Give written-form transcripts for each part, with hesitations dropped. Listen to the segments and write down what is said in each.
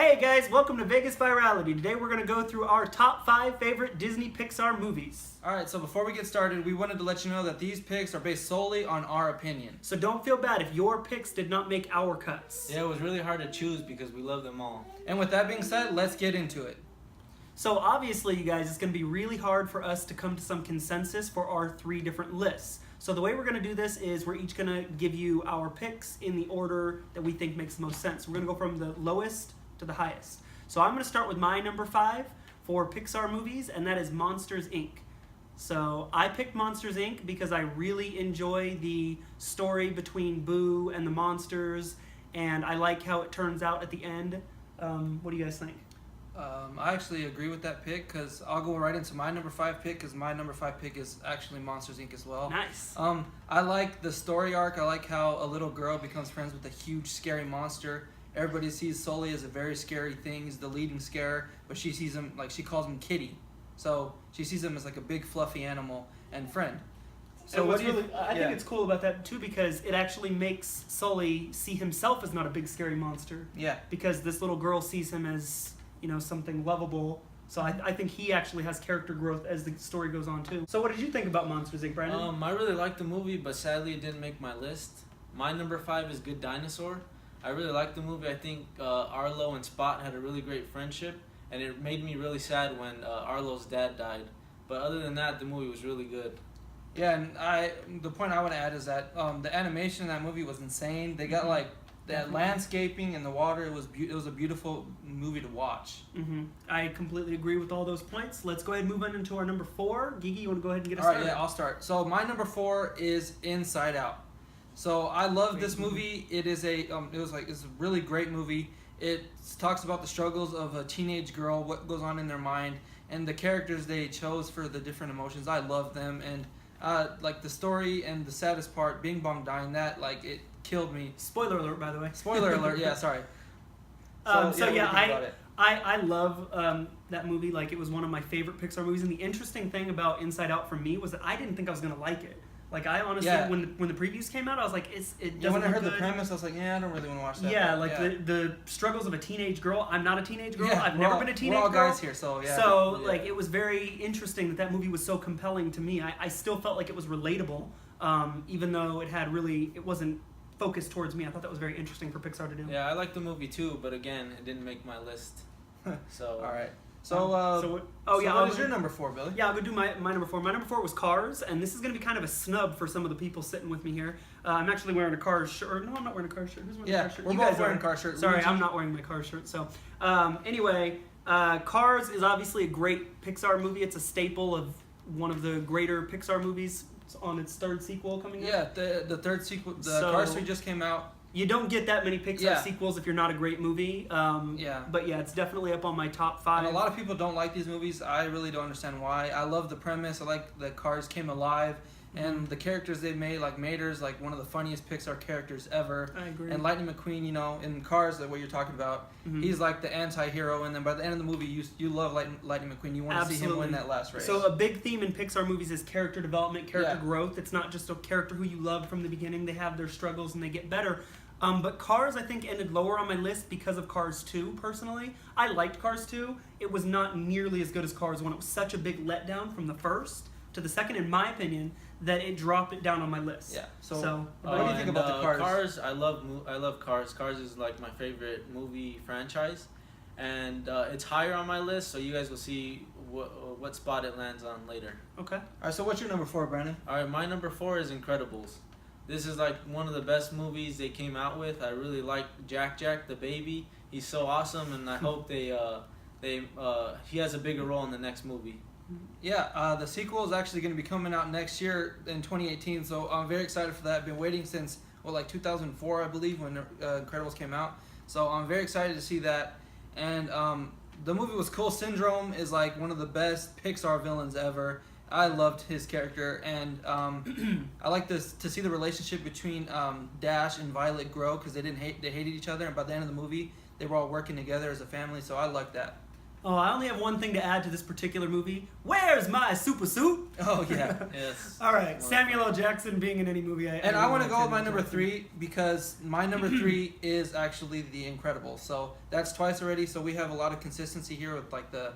Hey guys, welcome to Vegas Virality. Today we're going to go through our top 5 favorite Disney Pixar movies. Alright, so before we get started, we wanted to let you know that these picks are based solely on our opinion. So don't feel bad if your picks did not make our cuts. Yeah, it was really hard to choose because we love them all. And with that being said, let's get into it. So obviously, you guys, it's going to be really hard for us to come to some consensus for our 3 different lists. So the way we're going to do this is we're each going to give you our picks in the order that we think makes the most sense. We're going to go from the lowest to the highest. So I'm going to start with my number 5 for Pixar movies, and that is Monsters, Inc. So I picked Monsters, Inc. because I really enjoy the story between Boo and the monsters, and I like how it turns out at the end. What do you guys think? I actually agree with that pick because I'll go right into my number 5 pick because my number 5 pick is actually Monsters, Inc. as well. Nice. I like the story arc. I like how a little girl becomes friends with a huge scary monster. Everybody sees Sully as a very scary thing. He's the leading scare, but she sees him, like, she calls him Kitty. So she sees him as like a big fluffy animal and friend. So I think it's cool about that too because it actually makes Sully see himself as not a big scary monster. Yeah. Because this little girl sees him as, you know, something lovable. So I think he actually has character growth as the story goes on too. So what did you think about Monsters, Inc., Brandon? I really liked the movie, but sadly it didn't make my list. My number 5 is Good Dinosaur. I really liked the movie. I think Arlo and Spot had a really great friendship, and it made me really sad when Arlo's dad died. But other than that, the movie was really good. Yeah, and the point I want to add is that the animation in that movie was insane. They got like that landscaping and the water. It was a beautiful movie to watch. I completely agree with all those points. Let's go ahead and move on into our number 4. Gigi, you want to go ahead and get us started? All right, yeah, I'll start. So my number 4 is Inside Out. So I love this movie. It's a really great movie. It talks about the struggles of a teenage girl, what goes on in their mind, and the characters they chose for the different emotions. I love them, and like the story and the saddest part, Bing Bong dying, that like it killed me. Spoiler alert, by the way. Spoiler alert. Yeah, sorry. I love that movie. Like, it was one of my favorite Pixar movies, and the interesting thing about Inside Out for me was that I didn't think I was gonna like it. Like, I honestly, when the previews came out, I was like, it doesn't when I heard look the good. premise, I was like, yeah, I don't really want to watch that. Yeah, like the struggles of a teenage girl. I'm not a teenage girl. I've never been a teenage girl. We're all guys here, so yeah. So, like, it was very interesting that movie was so compelling to me. I still felt like it was relatable, even though it wasn't focused towards me. I thought that was very interesting for Pixar to do. Yeah, I liked the movie too, but again, it didn't make my list. So all right. What is your number 4, Billy? Yeah, I'll go do my number 4. My number 4 was Cars, and this is going to be kind of a snub for some of the people sitting with me here. I'm actually wearing a Cars shirt. No, I'm not wearing a Cars shirt. Who's wearing a Cars shirt? We're both wearing Cars shirts. Sorry, I'm not wearing my Cars shirt. So, anyway, Cars is obviously a great Pixar movie. It's a staple of one of the greater Pixar movies. It's on its 3rd sequel coming out. Yeah, the 3rd sequel. Cars 3 just came out. You don't get that many Pixar sequels if you're not a great movie. But yeah, it's definitely up on my top 5. And a lot of people don't like these movies. I really don't understand why. I love the premise. I like that Cars came alive. And the characters they made, like Mater's like one of the funniest Pixar characters ever. I agree. And Lightning McQueen, you know, in Cars, like what you're talking about, he's like the anti-hero. And then by the end of the movie, you love Lightning McQueen. You want to see him win that last race. So a big theme in Pixar movies is character development, character growth. It's not just a character who you loved from the beginning. They have their struggles and they get better. But Cars, I think, ended lower on my list because of Cars 2, personally. I liked Cars 2. It was not nearly as good as Cars 1. It was such a big letdown from the first to the second, in my opinion, that it dropped it down on my list. Yeah. So what do you think about the Cars? Cars, I love Cars. Cars is like my favorite movie franchise. And it's higher on my list, so you guys will see what spot it lands on later. Okay. All right, so what's your number 4, Brandon? All right, my number 4 is Incredibles. This is like one of the best movies they came out with. I really like Jack the baby. He's so awesome, and I hope he has a bigger role in the next movie. Yeah, the sequel is actually going to be coming out next year in 2018, so I'm very excited for that. I've been waiting since, 2004, I believe, when Incredibles came out. So I'm very excited to see that. And the movie was cool. Syndrome is like one of the best Pixar villains ever. I loved his character, and I like to see the relationship between Dash and Violet grow because they hated each other, and by the end of the movie, they were all working together as a family. So I like that. Oh, I only have one thing to add to this particular movie. Where's my super suit? Oh yeah. Yes. All right, Samuel L. Jackson being in any movie. And I want to go with my number Jackson. 3 because my number 3 is actually The Incredibles. So that's twice already. So we have a lot of consistency here with like the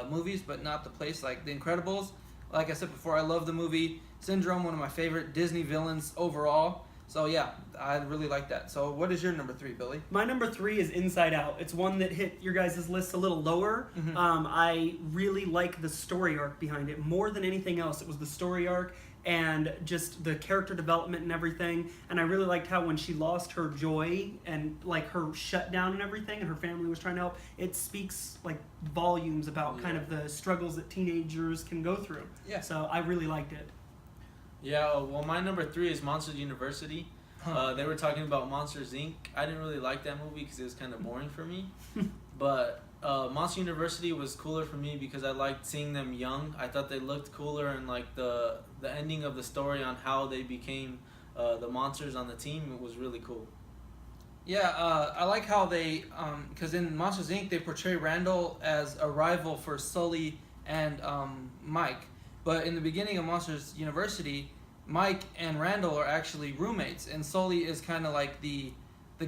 movies, but not the place. Like The Incredibles, like I said before, I love the movie. Syndrome, one of my favorite Disney villains overall. So yeah, I really like that. So what is your number 3, Billy? My number 3 is Inside Out. It's one that hit your guys' list a little lower. Mhm. I really like the story arc behind it. More than anything else, it was the story arc and just the character development and everything. And I really liked how when she lost her joy and like her shutdown and everything and her family was trying to help, it speaks like volumes about kind of the struggles that teenagers can go through. Yeah. So I really liked it. Yeah, well, my number 3 is Monsters University. They were talking about Monsters Inc. I didn't really like that movie because it was kind of boring for me. But Monster University was cooler for me because I liked seeing them young. I thought they looked cooler, and like the ending of the story on how they became the monsters on the team was really cool. Yeah, I like how they, because in Monsters Inc. they portray Randall as a rival for Sully and Mike. But in the beginning of Monsters University, Mike and Randall are actually roommates, and Sully is kind of like the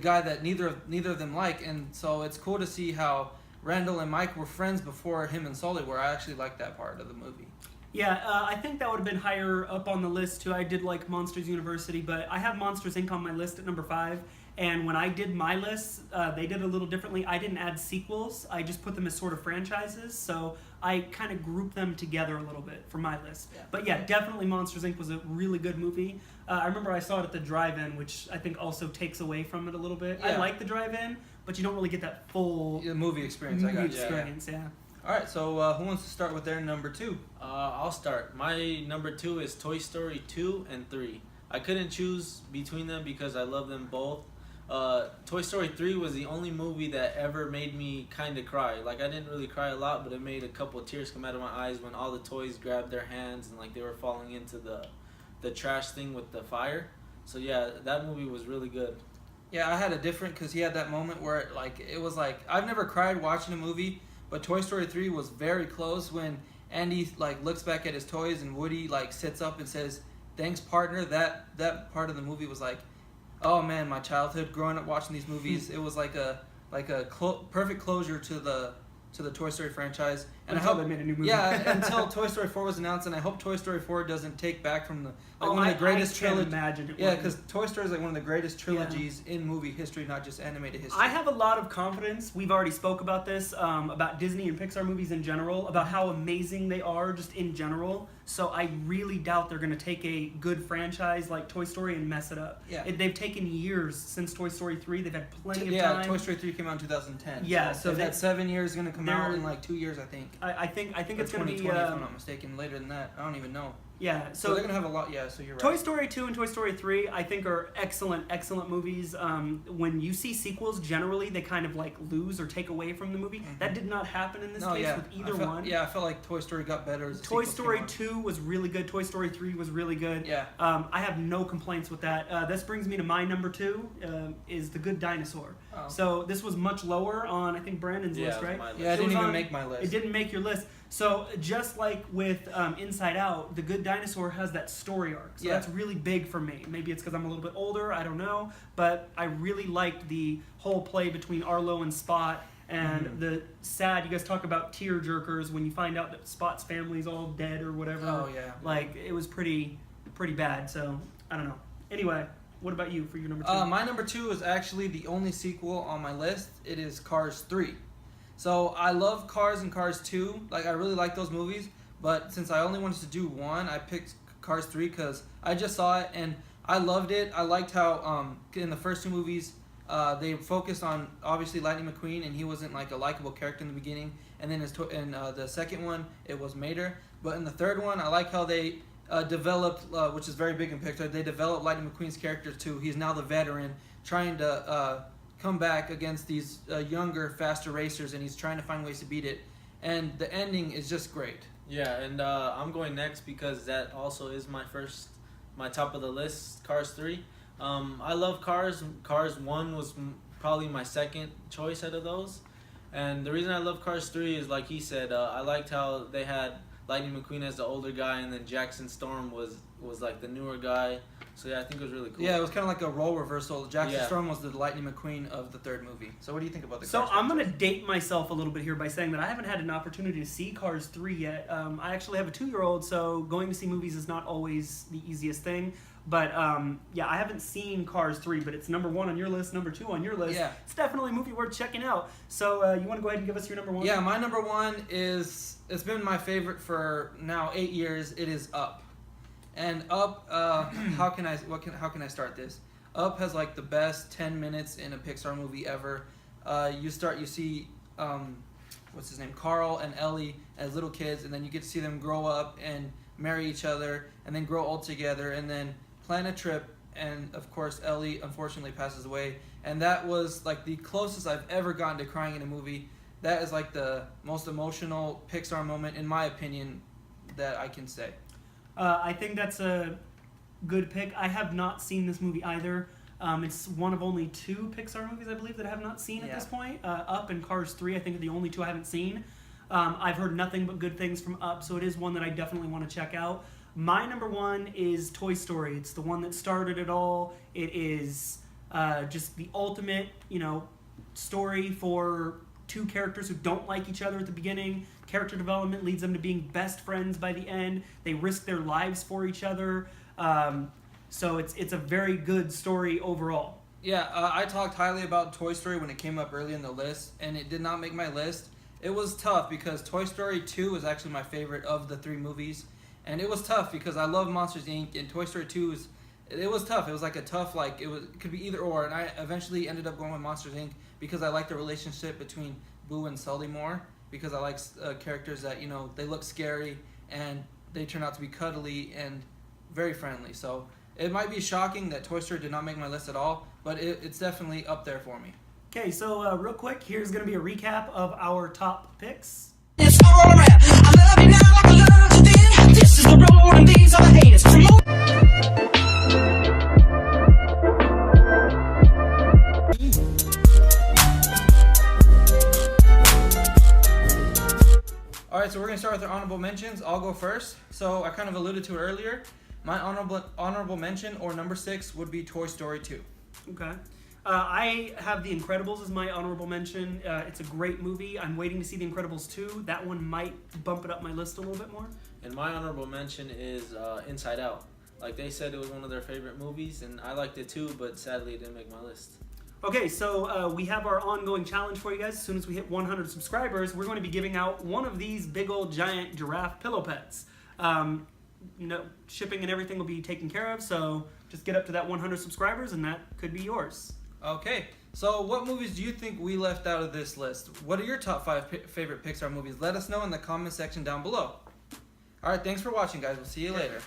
guy that neither of them like, and so it's cool to see how Randall and Mike were friends before him and Sully were. I actually like that part of the movie. Yeah, I think that would have been higher up on the list too. I did like Monsters University, but I have Monsters Inc. on my list at number 5. And when I did my list, they did it a little differently. I didn't add sequels. I just put them as sort of franchises. So I kind of grouped them together a little bit for my list. Yeah. But yeah, definitely Monsters Inc. was a really good movie. I remember I saw it at the drive-in, which I think also takes away from it a little bit. I Yeah. like the drive-in, but you don't really get that full The movie experience. I movie got you. experience. Yeah. All right, so who wants to start with their number 2? I'll start. My number 2 is Toy Story 2 and 3. I couldn't choose between them because I love them both. Toy Story 3 was the only movie that ever made me kind of cry. Like, I didn't really cry a lot, but it made a couple of tears come out of my eyes when all the toys grabbed their hands and like they were falling into the trash thing with the fire. So yeah, that movie was really good. Yeah, I had a different, because he had that moment where it was like, I've never cried watching a movie, but Toy Story 3 was very close when Andy like looks back at his toys and Woody like sits up and says, "Thanks, partner." That part of the movie was like, oh man, my childhood growing up watching these movies. It was like a perfect closure to the Toy Story franchise. And Until I hope they made a new movie. Yeah, until Toy Story 4 was announced, and I hope Toy Story 4 doesn't take back from one of the greatest I can't trilogies. imagine it Yeah, wouldn't. because Toy Story is like one of the greatest trilogies in movie history, not just animated history. I have a lot of confidence. We've already spoke about this, about Disney and Pixar movies in general, about how amazing they are just in general. So I really doubt they're going to take a good franchise like Toy Story and mess it up. Yeah. They've taken years since Toy Story 3. They've had plenty of Yeah, time. Toy Story 3 came out in 2010. Yeah, so so they've they- had 7 years. Going to come out they're- in like 2 years, I think. I think Or it's going to be 2020, if I'm not mistaken. Later than that, I don't even know. yeah. So they're gonna have a lot. Yeah, so you're right. Toy Story 2 and Toy Story 3, I think, are excellent movies. When you see sequels, generally they kind of like lose or take away from the movie. Mhm. That did not happen in this case yeah. with either I felt, one. Yeah, I felt like Toy Story got better as the Toy sequels Story came 2 was really good. Toy Story 3 was really good. Yeah. I have no complaints with that. This brings me to my number 2, is The Good Dinosaur. Oh. So this was much lower on, I think, Brandon's Yeah, list, it was right? my list. Yeah, it It didn't was even on- make my list. It didn't make your list. So just like with Inside Out, The Good Dinosaur has that story arc. So Yeah. that's really big for me. Maybe it's because I'm a little bit older, I don't know. But I really liked the whole play between Arlo and Spot, and Mhm. the sad, you guys talk about tear jerkers when you find out that Spot's family's all dead or whatever. Oh yeah. Like, it was pretty bad. So I don't know. Anyway, what about you for your number 2? My number 2 is actually the only sequel on my list. It is Cars 3. So I love Cars and Cars 2. Like, I really like those movies. But since I only wanted to do one, I picked Cars 3 because I just saw it and I loved it. I liked how in the first 2 movies they focused on obviously Lightning McQueen, and he wasn't like a likable character in the beginning. And then in the second one, it was Mater. But in the third one, I like how they developed, which is very big in Pixar, they developed Lightning McQueen's character too. He's now the veteran trying to come back against these younger, faster racers, and he's trying to find ways to beat it. And the ending is just great. Yeah, and I'm going next because that also is my top of the list, Cars 3. I love Cars. Cars 1 was probably my second choice out of those. And the reason I love Cars 3 is, like he said, I liked how they had Lightning McQueen as the older guy, and then Jackson Storm was like the newer guy. So yeah, I think it was really cool. Yeah, it was kind of like a role reversal. Jackson Yeah. Storm was the Lightning McQueen of the third movie. So what do you think about the So Cars I'm franchise? going to date myself a little bit here by saying that I haven't had an opportunity to see Cars 3 yet. I actually have a 2-year-old, so going to see movies is not always the easiest thing. But yeah, I haven't seen Cars 3, but it's number 1 on your list, number 2 on your list. Yeah. It's definitely a movie worth checking out. So you want to go ahead and give us your number 1? Yeah, my number 1 is, it's been my favorite for now 8 years. It is Up. And Up, how can I start this? Up has like the best 10 minutes in a Pixar movie ever. You see, what's his name, Carl and Ellie as little kids, and then you get to see them grow up and marry each other, and then grow old together, and then plan a trip. And of course, Ellie unfortunately passes away, and that was like the closest I've ever gotten to crying in a movie. That is like the most emotional Pixar moment, in my opinion, that I can say. I think that's a good pick. I have not seen this movie either. It's one of only 2 Pixar movies, I believe, that I have not seen at this point. Up and Cars 3, I think, are the only 2 I haven't seen. I've heard nothing but good things from Up, so it is one that I definitely want to check out. My number 1 is Toy Story. It's the one that started it all. It is just the ultimate, story for 2 characters who don't like each other at the beginning. Character development leads them to being best friends by the end. They risk their lives for each other. So it's a very good story overall. Yeah, I talked highly about Toy Story when it came up early in the list, and it did not make my list. It was tough because Toy Story 2 was actually my favorite of the 3 movies. And it was tough because I love Monsters, Inc. and Toy Story 2 it was tough. It was like a tough, it could be either or. And I eventually ended up going with Monsters, Inc. because I like the relationship between Boo and Sully more. Because I like characters that, they look scary and they turn out to be cuddly and very friendly. So it might be shocking that Toy Story did not make my list at all, but it's definitely up there for me. Okay, so real quick, here's going to be a recap of our top picks. It's all around. I love you now like I loved you then. This is the road and these are the haters. Alright, so we're going to start with our honorable mentions. I'll go first. So I kind of alluded to it earlier. My honorable mention, or number 6, would be Toy Story 2. Okay. I have The Incredibles as my honorable mention. It's a great movie. I'm waiting to see The Incredibles 2. That one might bump it up my list a little bit more. And my honorable mention is Inside Out. Like they said, it was one of their favorite movies, and I liked it too, but sadly it didn't make my list. Okay, so we have our ongoing challenge for you guys. As soon as we hit 100 subscribers, we're going to be giving out one of these big old giant giraffe pillow pets. Shipping and everything will be taken care of, so just get up to that 100 subscribers and that could be yours. Okay, so what movies do you think we left out of this list? What are your top 5 favorite Pixar movies? Let us know in the comment section down below. Alright, thanks for watching, guys. We'll see you later.